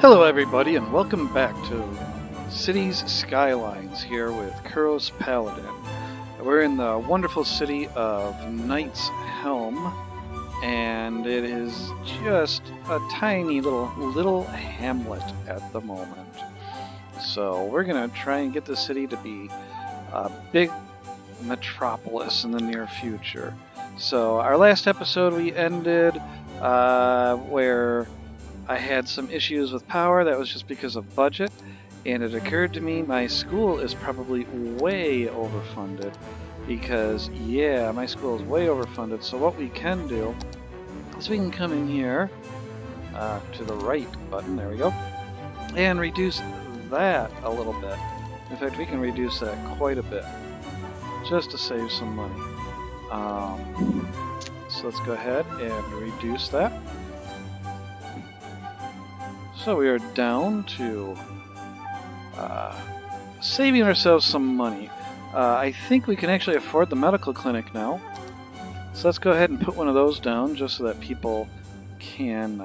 Hello everybody and welcome back to Cities Skylines here with Kuros Paladin. We're in the wonderful city of Knight's Helm, and it is just a tiny little hamlet at the moment. So we're going to try and get the city to be a big metropolis in the near future. So our last episode we ended where I had some issues with power. That was just because of budget, and it occurred to me my school is probably way overfunded because, yeah, my school is way overfunded. So what we can do is we can come in here to the right button, there we go, and reduce that a little bit. In fact, we can reduce that quite a bit just to save some money. So let's go ahead and reduce that. So we are down to saving ourselves some money. I think we can actually afford the medical clinic now. So let's go ahead and put one of those down just so that people can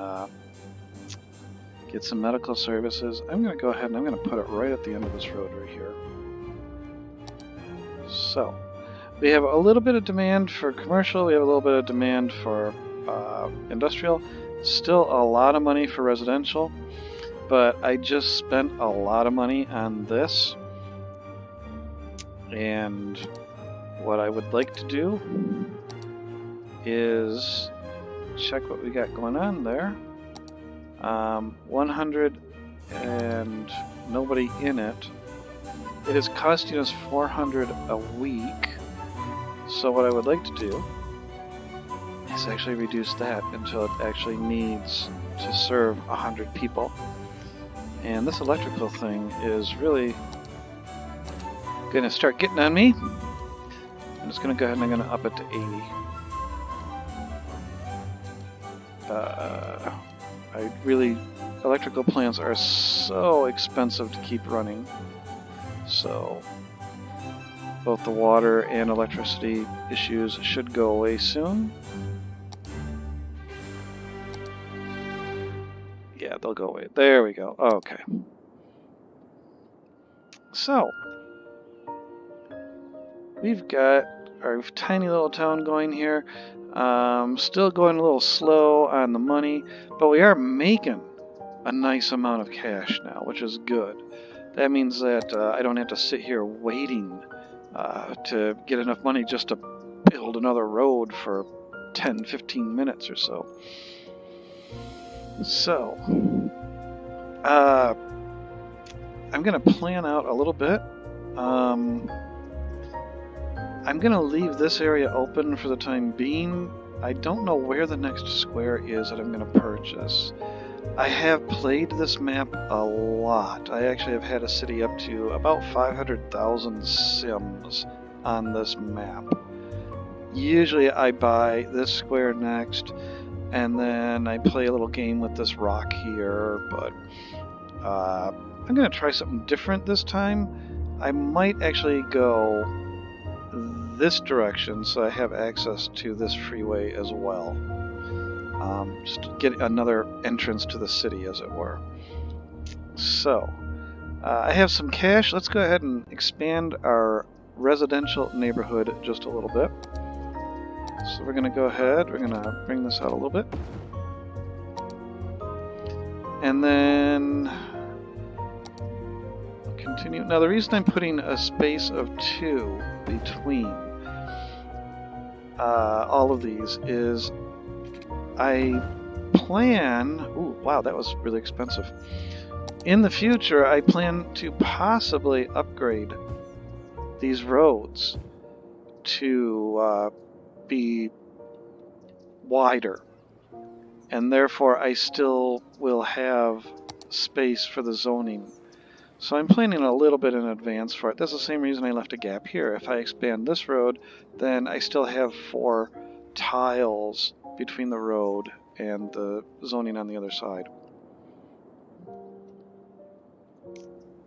get some medical services. I'm going to go ahead and I'm going to put it right at the end of this road right here. So we have a little bit of demand for commercial. We have a little bit of demand for industrial. Still a lot of money for residential, but I just spent a lot of money on this, and what I would like to do is check what we got going on there. 100 and nobody in it. It is costing us 400 a week, so what I would like to do is actually reduce that until it actually needs to serve 100 people. And this electrical thing is really going to start getting on me. I'm just going to go ahead and I'm going to up it to 80. Electrical plants are so expensive to keep running. So both the water and electricity issues should go away soon. Yeah, they'll go away. There we go. Okay. So, we've got our tiny little town going here. Still going a little slow on the money, but we are making a nice amount of cash now, which is good. That means that I don't have to sit here waiting to get enough money just to build another road for 10-15 minutes or so. So, I'm going to plan out a little bit. I'm going to leave this area open for the time being. I don't know where the next square is that I'm going to purchase. I have played this map a lot. I actually have had a city up to about 500,000 cims on this map. Usually I buy this square next, and then I play a little game with this rock here, but I'm going to try something different this time. I might actually go this direction so I have access to this freeway as well. Just to get another entrance to the city, as it were. So, I have some cash. Let's go ahead and expand our residential neighborhood just a little bit. So we're going to go ahead, we're going to bring this out a little bit. And then we'll continue. Now the reason I'm putting a space of 2 between all of these is I plan... Ooh, wow, that was really expensive. In the future, I plan to possibly upgrade these roads to be wider, and therefore I still will have space for the zoning. So I'm planning a little bit in advance for it. That's the same reason I left a gap here. If I expand this road, then I still have 4 tiles between the road and the zoning on the other side.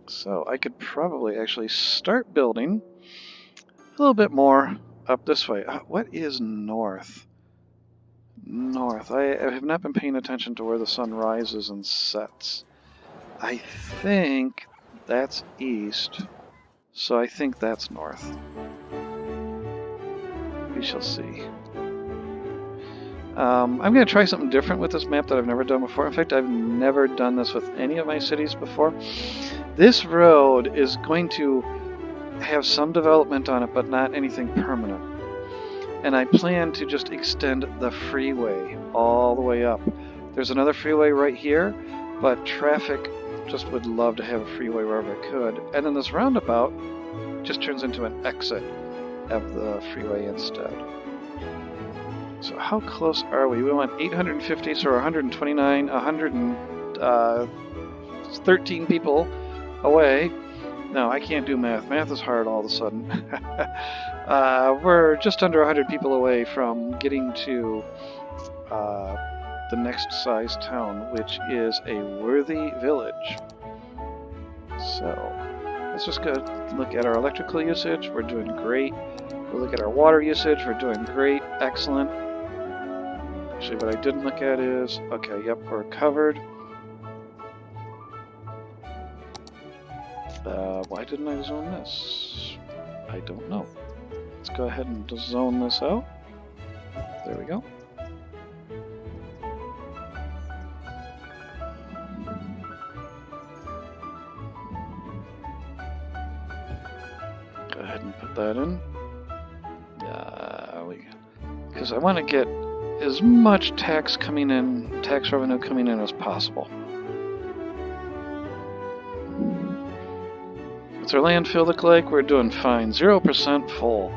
So I could probably actually start building a little bit more up this way. What is north? North. I have not been paying attention to where the sun rises and sets. I think that's east, so I think that's north. We shall see. I'm going to try something different with this map that I've never done before. In fact, I've never done this with any of my cities before. This road is going to have some development on it, but not anything permanent. And I plan to just extend the freeway all the way up. There's another freeway right here, but traffic just would love to have a freeway wherever it could. And then this roundabout just turns into an exit of the freeway instead. So how close are we? We want 850, so we're 129, 113 people away. No, I can't do math. Math is hard all of a sudden. We're just under 100 people away from getting to the next size town, which is a worthy village. So let's just go look at our electrical usage. We're doing great. We'll look at our water usage. We're doing great. Excellent. Actually, what I didn't look at is, okay, yep, we're covered. Why didn't I zone this? I don't know. Let's go ahead and just zone this out. There we go. Go ahead and put that in. Because I want to get as much tax revenue coming in as possible. What's our landfill look like? We're doing fine. 0% full.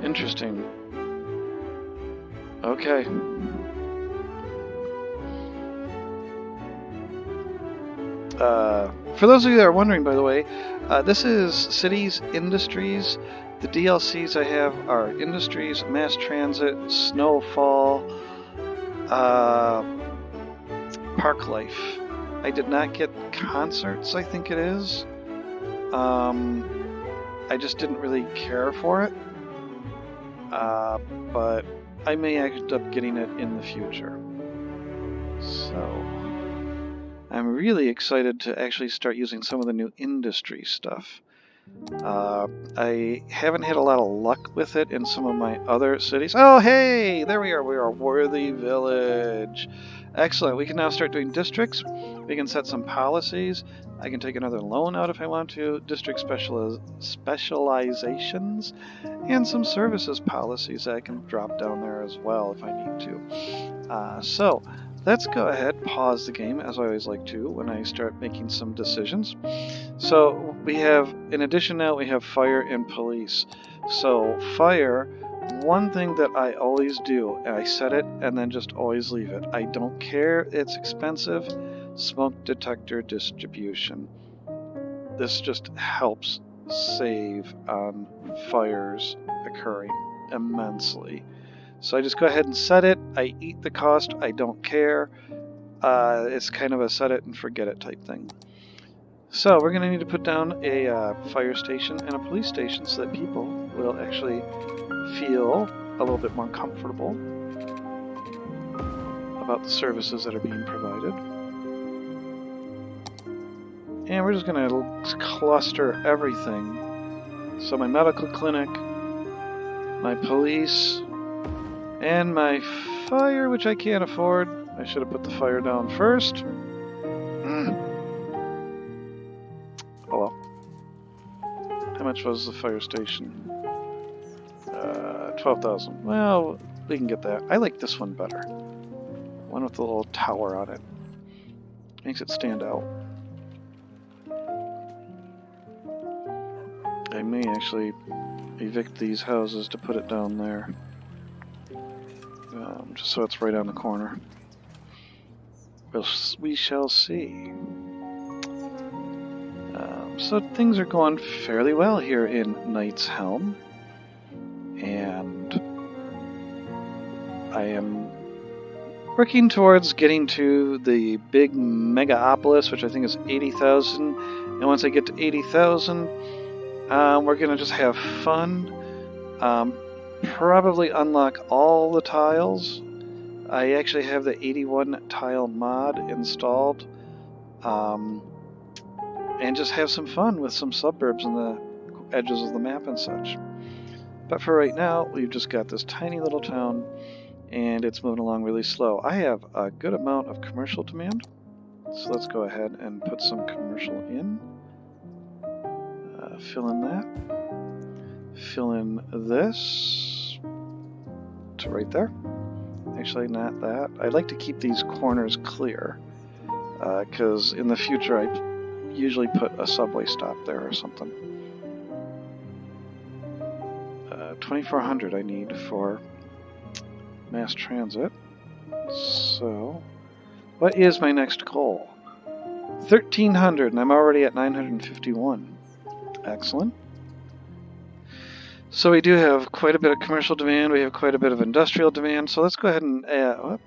Interesting. Okay. For those of you that are wondering, by the way, this is Cities Industries. The DLCs I have are Industries, Mass Transit, Snowfall, Park Life. I did not get Concerts, I think it is. I just didn't really care for it. But I may end up getting it in the future. So I'm really excited to actually start using some of the new industry stuff. I haven't had a lot of luck with it in some of my other cities. Oh, hey! There we are. We are a worthy village. Excellent. We can now start doing districts. We can set some policies. I can take another loan out if I want to. District specializations. And some services policies I can drop down there as well if I need to. So let's go ahead, pause the game, as I always like to when I start making some decisions. So we have, in addition now, we have fire and police. So fire, one thing that I always do, I set it and then just always leave it. I don't care, it's expensive. Smoke detector distribution. This just helps save on fires occurring immensely. So I just go ahead and set it. I eat the cost. I don't care. It's kind of a set it and forget it type thing. So we're going to need to put down a fire station and a police station so that people will actually feel a little bit more comfortable about the services that are being provided. And we're just going to cluster everything. So my medical clinic, my police, and my fire, which I can't afford. I should have put the fire down first. Oh well. How much was the fire station? 12,000. Well, we can get that. I like this one better. One with the little tower on it. Makes it stand out. I may actually evict these houses to put it down there. Just so it's right on the corner. We shall see. So things are going fairly well here in Knight's Helm. And I am working towards getting to the big megapolis, which I think is 80,000. And once I get to 80,000, we're going to just have fun. Probably unlock all the tiles. I actually have the 81 tile mod installed. and just have some fun with some suburbs and the edges of the map and such. But for right now, we've just got this tiny little town, and it's moving along really slow. I have a good amount of commercial demand, so let's go ahead and put some commercial in. Fill in that. Fill in this to right there. Actually, not that. I like to keep these corners clear, because in the future I usually put a subway stop there or something. 2,400 I need for mass transit. So, what is my next goal? 1,300, and I'm already at 951. Excellent. So we do have quite a bit of commercial demand, we have quite a bit of industrial demand, so let's go ahead and, there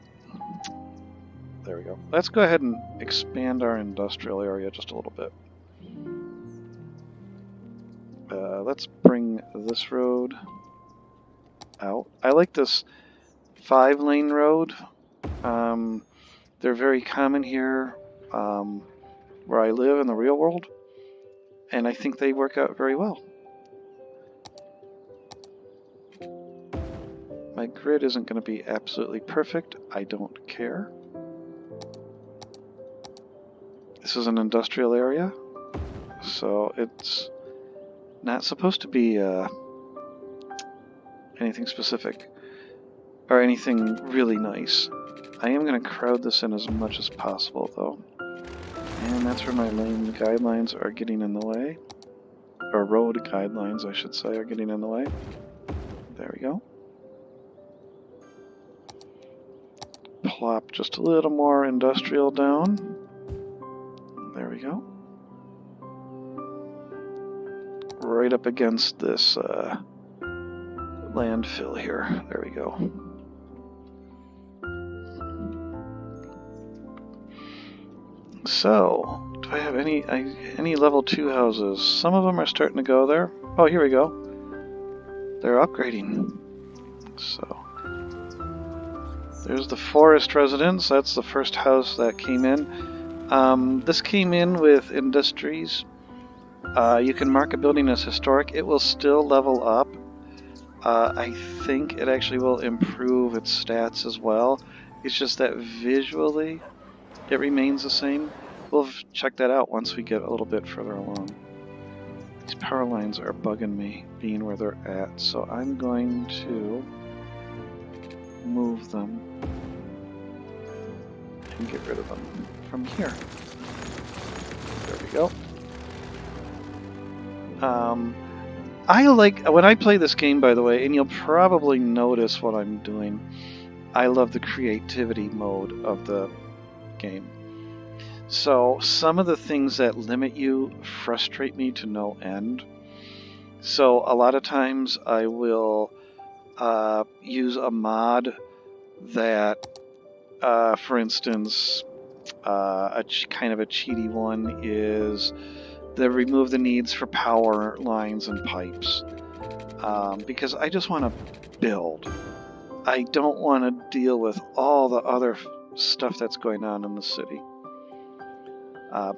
we go. Let's go ahead and expand our industrial area just a little bit. Let's bring this road out. I like this 5-lane road. They're very common here where I live in the real world, and I think they work out very well. My grid isn't going to be absolutely perfect. I don't care. This is an industrial area, so it's not supposed to be anything specific or anything really nice. I am going to crowd this in as much as possible, though. And that's where my lane guidelines are getting in the way. Or road guidelines, I should say, are getting in the way. There we go. Plop just a little more industrial down. There we go. Right up against this landfill here. There we go. So, do I have any level 2 houses? Some of them are starting to go there. Oh, here we go. They're upgrading. So, there's the forest residence. That's the first house that came in. This came in with industries. You can mark a building as historic. It will still level up. I think it actually will improve its stats as well. It's just that visually it remains the same. We'll check that out once we get a little bit further along. These power lines are bugging me being where they're at, so I'm going to move them and get rid of them from here. There we go. I like, when I play this game, by the way, and you'll probably notice what I'm doing, I love the creativity mode of the game. So some of the things that limit you frustrate me to no end. So a lot of times I will use a mod that, for instance, kind of a cheaty one is the remove the needs for power lines and pipes, because I just want to build. I don't want to deal with all the other stuff that's going on in the city.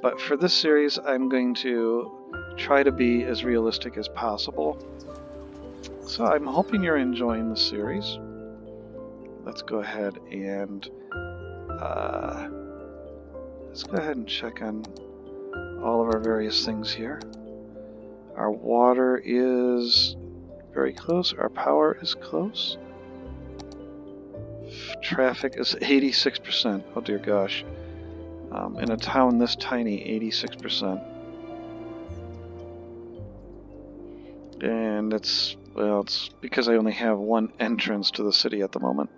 But for this series, I'm going to try to be as realistic as possible. So I'm hoping you're enjoying the series. Let's go ahead and check on all of our various things here. Our water is very close. Our power is close. Traffic is 86%. Oh dear gosh. In a town this tiny, 86%. And it's because I only have one entrance to the city at the moment.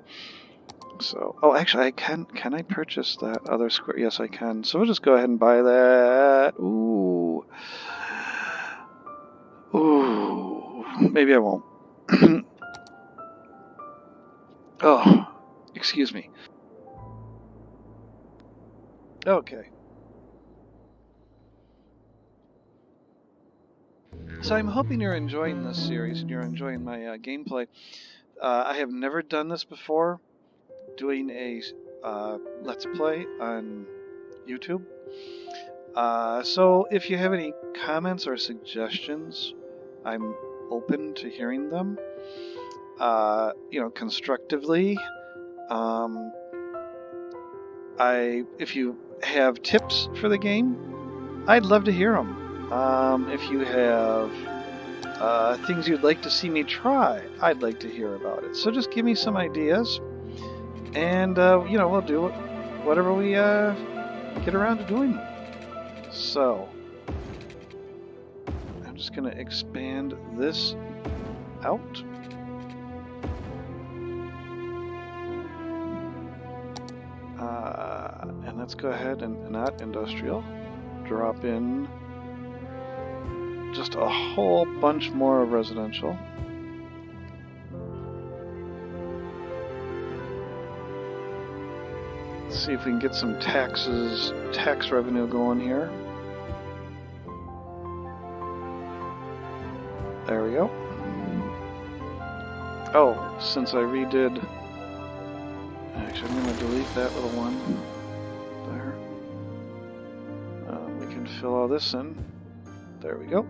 So, oh, actually, can I purchase that other square? Yes, I can. So we'll just go ahead and buy that. Ooh. Ooh. Maybe I won't. Oh, excuse me. Okay. So I'm hoping you're enjoying this series and you're enjoying my gameplay. I have never done this before, doing a Let's Play on YouTube. So if you have any comments or suggestions, I'm open to hearing them. Constructively. If you have tips for the game, I'd love to hear them. If you have things you'd like to see me try, I'd like to hear about it. So just give me some ideas, and we'll do whatever we get around to doing. So I'm just going to expand this out. And let's go ahead and not industrial. Drop in just a whole bunch more of residential. Let's see if we can get some tax revenue going here. There we go. Oh, since I redid... Actually, I'm going to delete that little one there. We can fill all this in. There we go.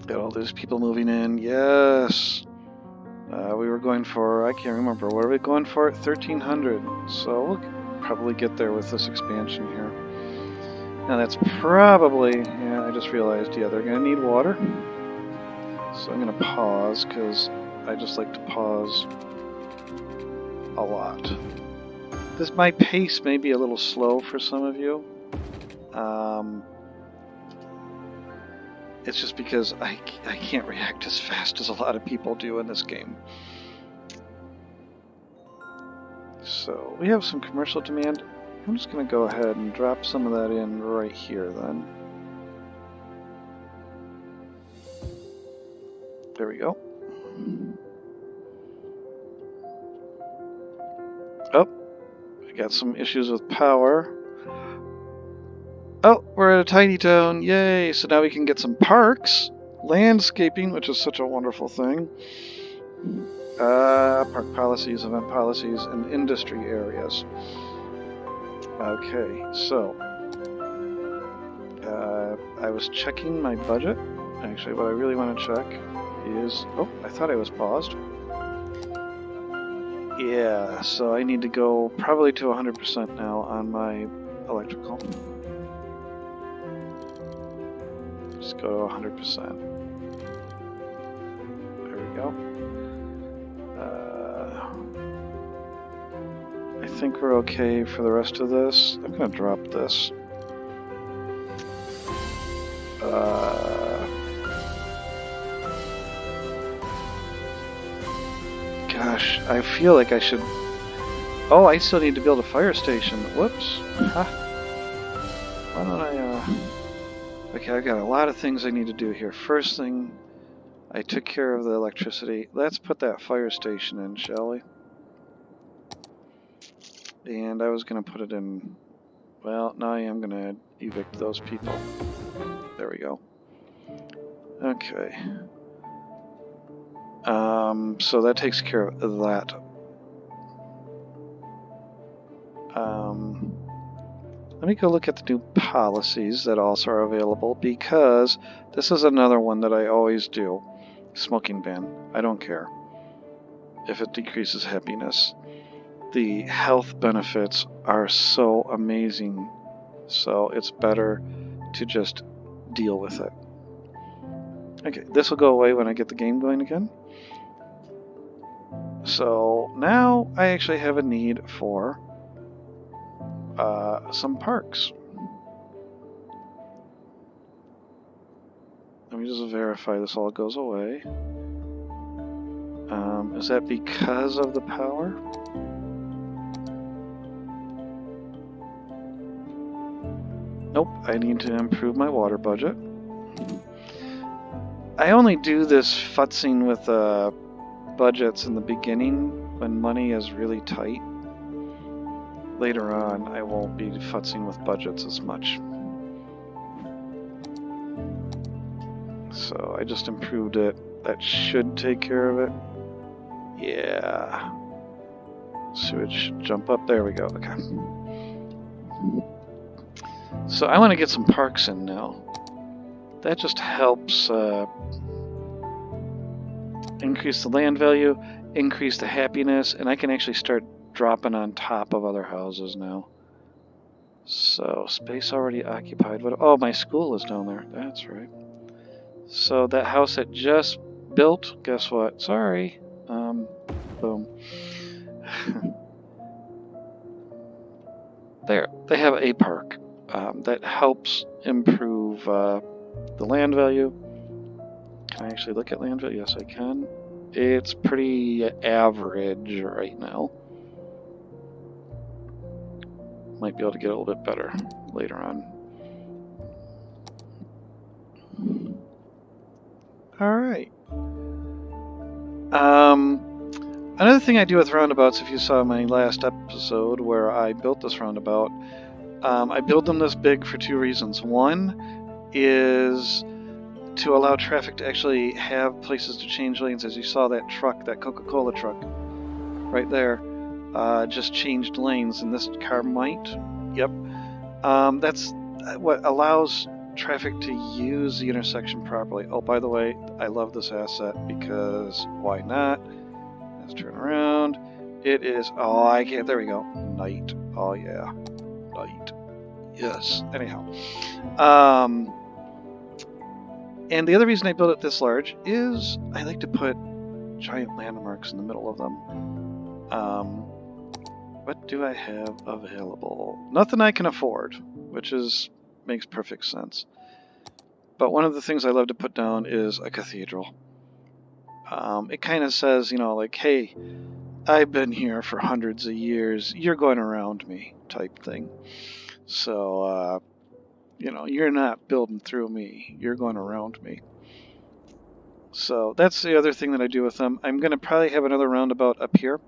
Got all these people moving in. Yes! We were going for, I can't remember, what are we going for? 1,300. So we'll probably get there with this expansion here. Now that's probably, yeah, I just realized, yeah, they're going to need water. So I'm going to pause, because I just like to pause a lot. My pace may be a little slow for some of you. It's just because I can't react as fast as a lot of people do in this game. So we have some commercial demand. I'm just going to go ahead and drop some of that in right here then. There we go. Oh, I got some issues with power. Oh, we're at a tiny town. Yay! So now we can get some parks, landscaping, which is such a wonderful thing. Park policies, event policies, and industry areas. Okay, so I was checking my budget. Actually, what I really want to check is... Oh, I thought I was paused. Yeah, so I need to go probably to 100% now on my electrical. Just go to 100%. There we go. I think we're okay for the rest of this. I'm going to drop this. Gosh, I feel like I should... Oh, I still need to build a fire station. Whoops. Huh. Why don't I... Okay, I've got a lot of things I need to do here. First thing, I took care of the electricity. Let's put that fire station in, shall we? And I was going to put it in... Well, now I am going to evict those people. There we go. Okay. So that takes care of that. Let me go look at the new policies that also are available, because this is another one that I always do. Smoking ban. I don't care if it decreases happiness. The health benefits are so amazing, so it's better to just deal with it. Okay, this will go away when I get the game going again. So now I actually have a need for some parks. Let me just verify this all goes away. Is that because of the power? Nope, I need to improve my water budget. I only do this futzing with budgets in the beginning when money is really tight. Later on, I won't be futzing with budgets as much. So I just improved it. That should take care of it. Yeah. Sewage should jump up. There we go. Okay. So I want to get some parks in now. That just helps increase the land value, increase the happiness, and I can actually start dropping on top of other houses now. So, space already occupied. What? Oh, my school is down there. That's right. So that house that just built, guess what? Sorry. Boom. There, they have a park that helps improve the land value. Can I actually look at land value? Yes, I can. It's pretty average right now. Might be able to get a little bit better later on. All right. Another thing I do with roundabouts, if you saw my last episode where I built this roundabout, I build them this big for two reasons. One is to allow traffic to actually have places to change lanes. As you saw that truck, that Coca-Cola truck right there, just changed lanes, and this car might. Yep. That's what allows traffic to use the intersection properly. Oh, by the way, I love this asset because why not? Let's turn around. It is, oh, I can't, there we go. Night. Oh, yeah. Night. Yes. Anyhow. And the other reason I built it this large is I like to put giant landmarks in the middle of them. What do I have available? Nothing I can afford, which makes perfect sense. But one of the things I love to put down is a cathedral. It kind of says, you know, like, hey, I've been here for hundreds of years. You're going around me type thing. So, you know, you're not building through me. You're going around me. So that's the other thing that I do with them. I'm going to probably have another roundabout up here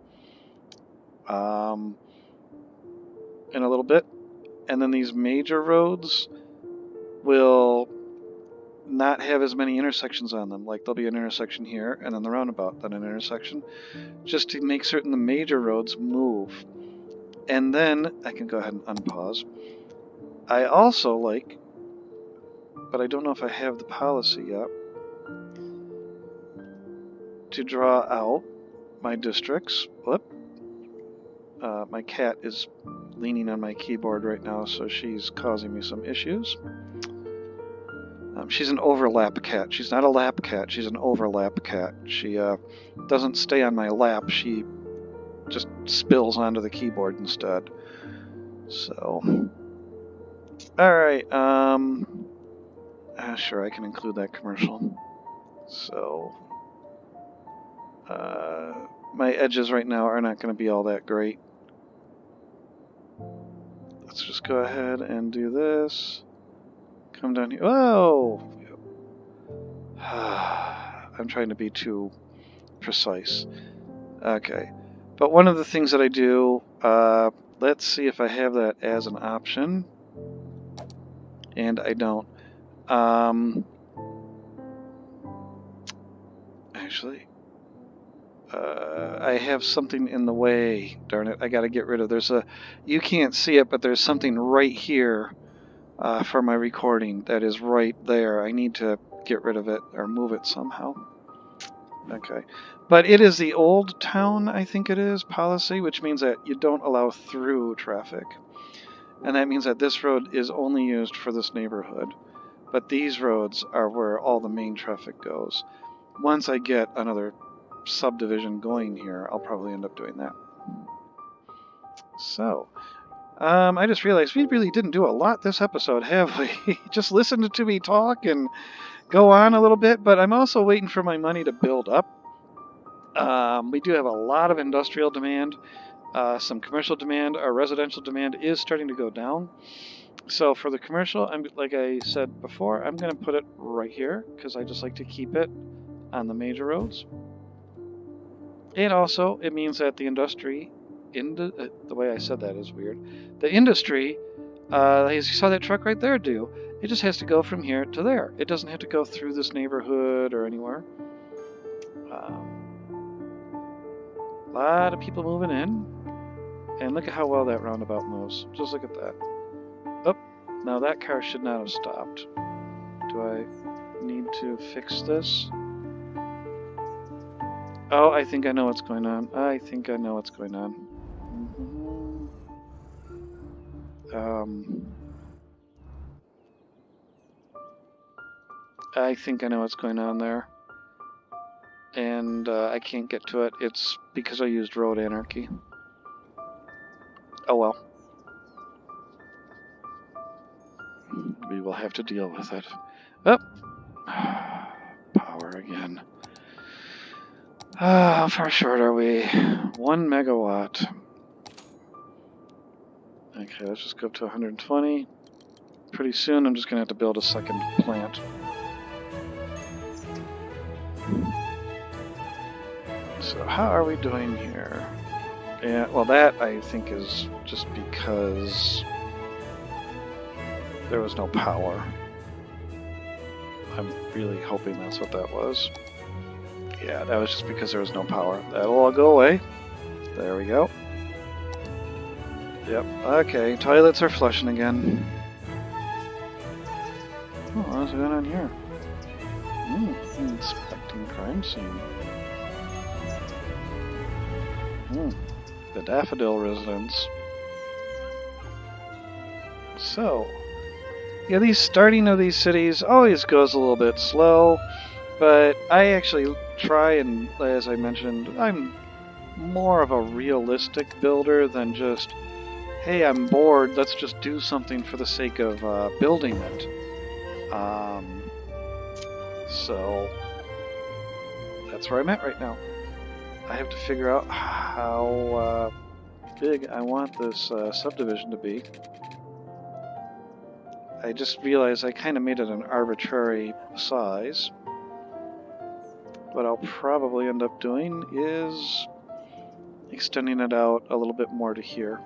in a little bit. And then these major roads will not have as many intersections on them. Like there'll be an intersection here and then the roundabout, then an intersection, just to make certain the major roads move. And then I can go ahead and unpause. I also like, but I don't know if I have the policy yet, to draw out my districts. Whoop. My cat is leaning on my keyboard right now, so she's causing me some issues. She's an overlap cat. She's not a lap cat. She's an overlap cat. She doesn't stay on my lap. She just spills onto the keyboard instead. So, all right. Sure, I can include that commercial. So, my edges right now are not going to be all that great. Let's just go ahead and do this. Come down here. Whoa! I'm trying to be too precise. Okay. But one of the things that I do, let's see if I have that as an option. And I don't. Actually, I have something in the way. Darn it, I gotta get rid of. You can't see it, but there's something right here for my recording that is right there. I need to get rid of it or move it somehow. Okay. But it is the old town, I think it is, policy, which means that you don't allow through traffic. And that means that this road is only used for this neighborhood. But these roads are where all the main traffic goes. Once I get another subdivision going here, I'll probably end up doing that. So, I just realized we really didn't do a lot this episode, have we? Just listened to me talk and go on a little bit, but I'm also waiting for my money to build up. We do have a lot of industrial demand, some commercial demand. Our residential demand is starting to go down. So for the commercial, like I said before, I'm going to put it right here because I just like to keep it on the major roads. And also, it means that the industry, the way I said that is weird. The industry, as you saw that truck right there do, it just has to go from here to there. It doesn't have to go through this neighborhood or anywhere. A lot of people moving in. And look at how well that roundabout moves. Just look at that. Oh, now that car should not have stopped. Do I need to fix this? Oh, I think I know what's going on. I think I know what's going on. I think I know what's going on there. And I can't get to it. It's because I used road anarchy. Oh well. We will have to deal with it. Oh! Power again. How far short are we? 1 megawatt. Okay, let's just go up to 120. Pretty soon I'm just going to have to build a second plant. So how are we doing here? Yeah, well that I think is just because there was no power. I'm really hoping that's what that was. Yeah, that was just because there was no power. That'll all go away. There we go. Yep, okay, toilets are flushing again. Oh, what's going on here? Inspecting crime scene. The Daffodil residence. So, yeah, the starting of these cities always goes a little bit slow, but I actually try and, as I mentioned, I'm more of a realistic builder than just, hey, I'm bored, let's just do something for the sake of building it. So, that's where I'm at right now. I have to figure out how big I want this subdivision to be. I just realized I kind of made it an arbitrary size. What I'll probably end up doing is extending it out a little bit more to here.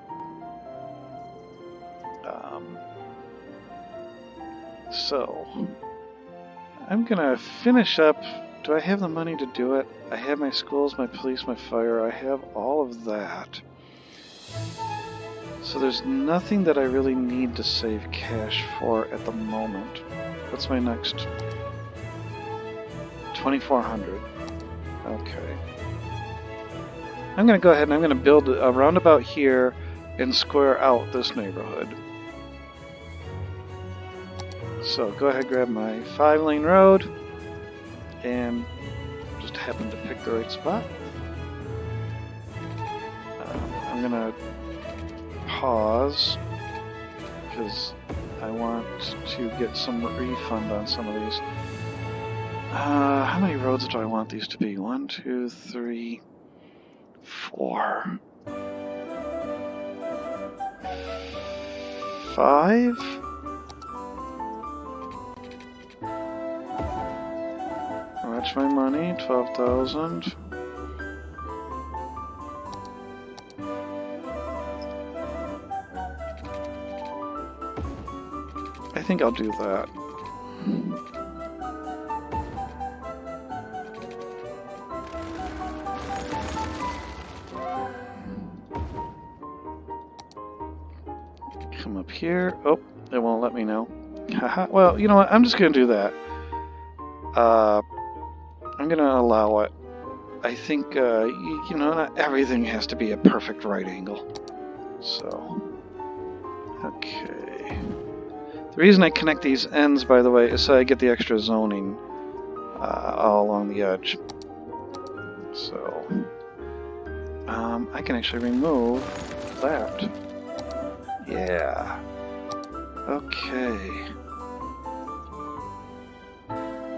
So, I'm gonna finish up. Do I have the money to do it? I have my schools, my police, my fire. I have all of that. So there's nothing that I really need to save cash for at the moment. What's my next? 2,400. Okay. I'm going to go ahead and I'm going to build a roundabout here and square out this neighborhood. So go ahead, grab my 5-lane road, and just happen to pick the right spot. I'm going to pause because I want to get some refund on some of these. How many roads do I want these to be? 1, 2, 3, 4, 5? Watch my money, 12,000. I think I'll do that. Come up here. Oh, it won't let me know. Haha. Well, you know what? I'm just going to do that. I'm going to allow it. I think, you know, not everything has to be a perfect right angle. So, okay. The reason I connect these ends, by the way, is so I get the extra zoning all along the edge. So, I can actually remove that. Yeah. Okay.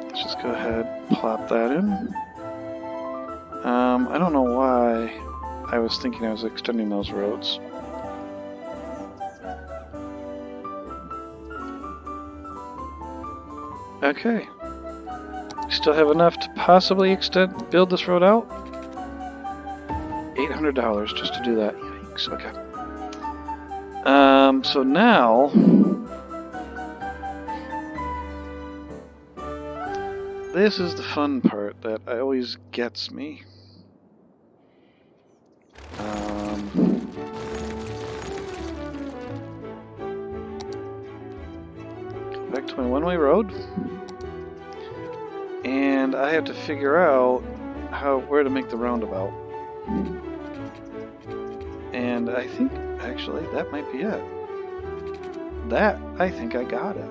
Let's just go ahead, plop that in. I don't know why I was thinking I was extending those roads. Okay. Still have enough to possibly build this road out? $800 just to do that. Yikes, okay. So now, this is the fun part that always gets me. my one-way road. And I have to figure out where to make the roundabout. And I think, actually, that might be it. I think I got it.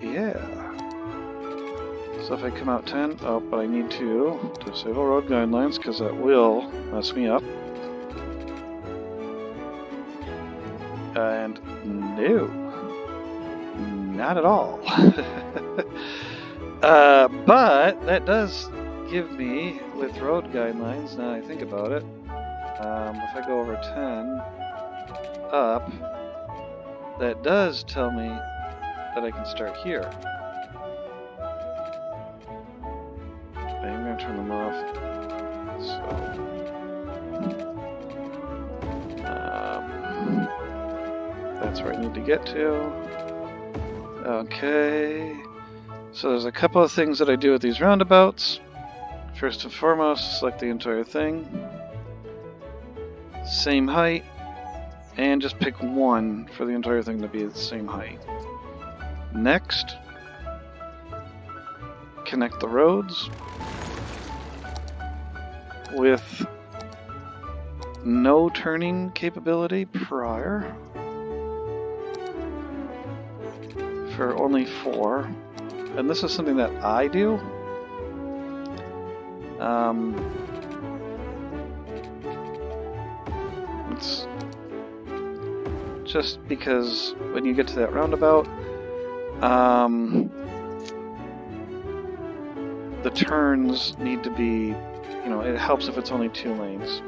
Yeah. So if I come out 10, oh, but I need to disable road guidelines because that will mess me up. And no, not at all. But that does give me, with road guidelines, now I think about it, if I go over 10 up, that does tell me that I can start here. I'm going to turn them off. So, that's where I need to get to. Okay. So there's a couple of things that I do with these roundabouts. First and foremost, select the entire thing. Same height. And just pick one for the entire thing to be the same height. Next, connect the roads with no turning capability prior for only 4. And this is something that I do. It's just because when you get to that roundabout, the turns need to be, it helps if it's only 2 lanes.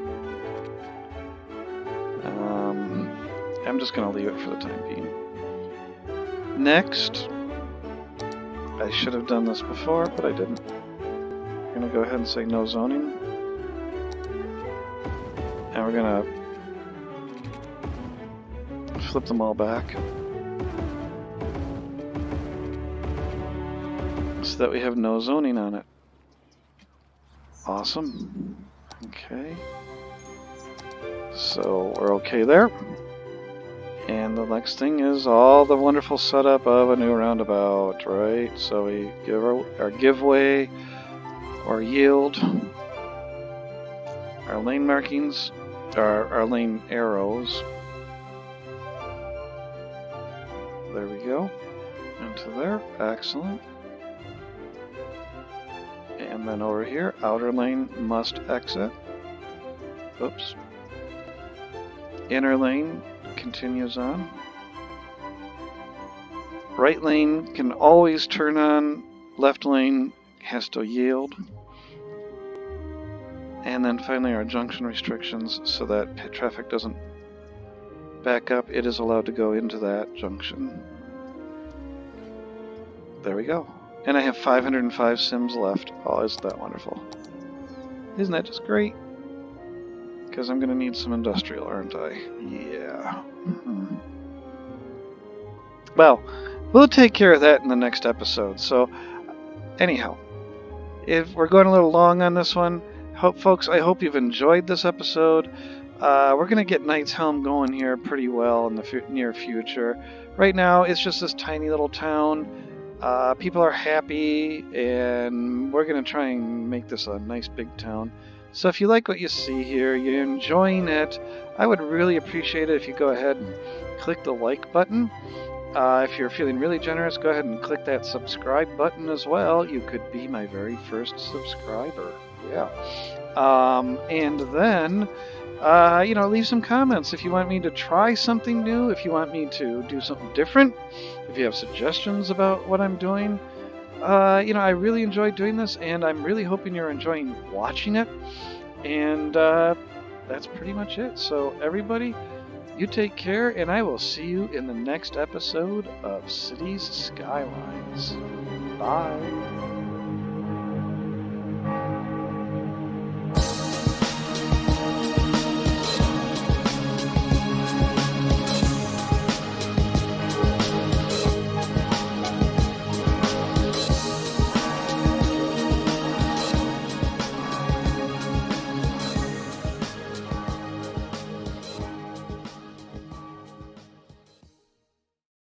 I'm just going to leave it for the time being. Next, I should have done this before, but I didn't. I'm going to go ahead and say no zoning. And we're going to flip them all back so that we have no zoning on it. Awesome. Okay. So we're okay there. And the next thing is all the wonderful setup of a new roundabout, right? So we give our giveaway, or yield, our lane markings, our lane arrows. There we go. Into there. Excellent. And then over here, outer lane must exit. Oops. Inner lane continues on. Right lane can always turn on. Left lane has to yield. And then finally our junction restrictions, so that traffic doesn't back up. It is allowed to go into that junction. There we go. And I have 505 cims left. Oh, isn't that wonderful? Isn't that just great? Because I'm going to need some industrial, aren't I? Yeah. Well, we'll take care of that in the next episode. So, anyhow, if we're going a little long on this one, folks, I hope you've enjoyed this episode. We're going to get Knight's Helm going here pretty well in the near future. Right now, it's just this tiny little town. People are happy, and we're going to try and make this a nice big town. So if you like what you see here, you're enjoying it, I would really appreciate it if you go ahead and click the like button. If you're feeling really generous, go ahead and click that subscribe button as well. You could be my very first subscriber. Yeah. And then, leave some comments if you want me to try something new, if you want me to do something different, if you have suggestions about what I'm doing. I really enjoy doing this, and I'm really hoping you're enjoying watching it. And that's pretty much it. So everybody, you take care, and I will see you in the next episode of Cities Skylines. Bye.